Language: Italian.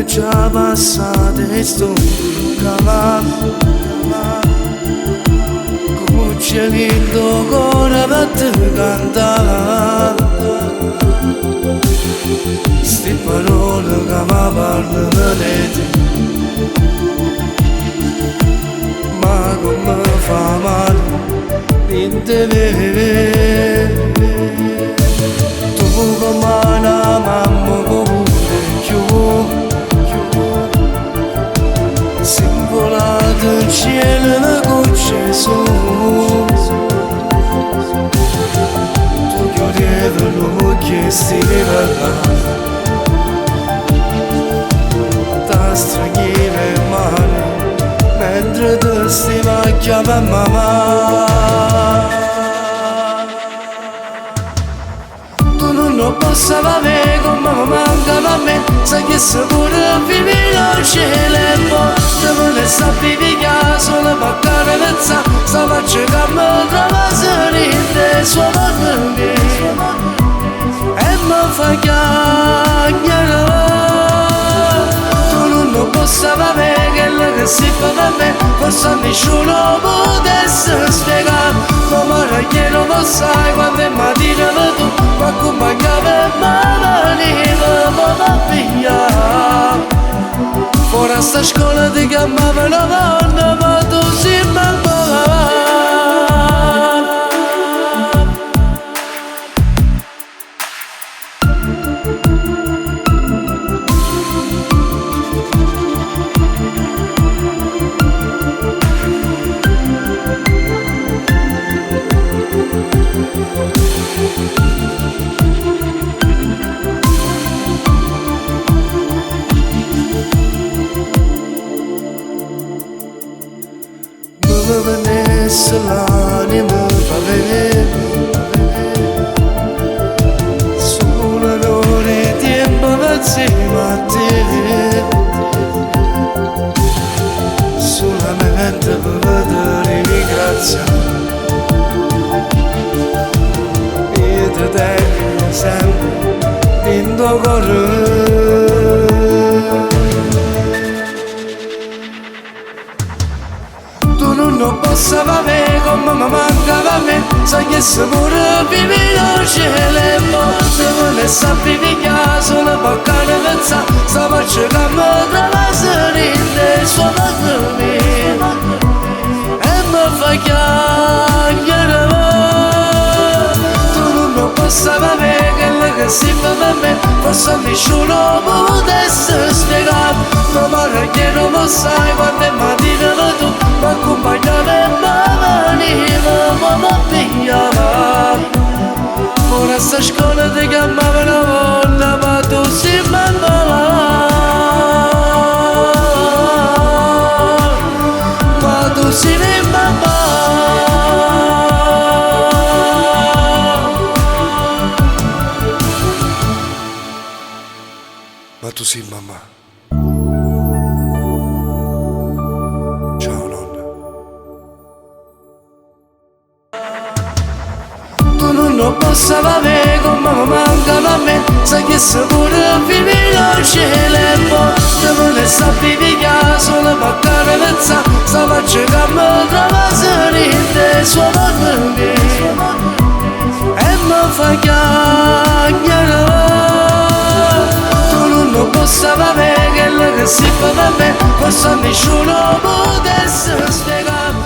Già passate sto cavallo come c'è lindo cuore per te cantare sti parole che mi parlano di te ma come fa male in te vedere tu come una mamma pure più volato in cielo le gocce su tu chiudevi l'occhio e stivi parlando ti stringevi male mentre tu stivi a chiamare mamma tu non lo posso avere come mi mancava a me sai che se pure vivi al cielo e poi me ne sapevi che solo mancare pensa sta faccia che mi trova serite sua morte e mi fa chiacchiere tu non lo posso avere quello che si fa da me forse nessuno potesse spiegare come ragliero lo sai quando è mattina tu ma accompagnava e mi veniva ora sta scuola ti chiamavano donna ma tu sei mamma venisse l'anima per vedere solo l'ore di tempo insieme a te solamente per vedere ringrazia e ti tengo sempre in tuo cuore non lo posso avere come mi mancava a me sai che se pure vivi al cielo e morte me ne sapevi che solo mancare pensa sta faccia che mi trova serite sua morte e mi fa chiacchiere tu non lo posso avere quello che si fa per me forse nessuno potesse spiegare come ragliero lo sai quando è mattina tu ma accompagnava e mi veniva ma pigliava ora sta scuola ti chiamava una volta ma tu sei mamma ma tu sei mamma ma tu sei mamma non lo posso avere come mi mancava a me sai che se pure vivi al cielo e poi me ne sapevi che solo mancare pensa sta faccia che mi trova serite sua morte e mi fa chiacchiere tu non lo posso avere quello che si fa da me forse nessuno potesse spiegare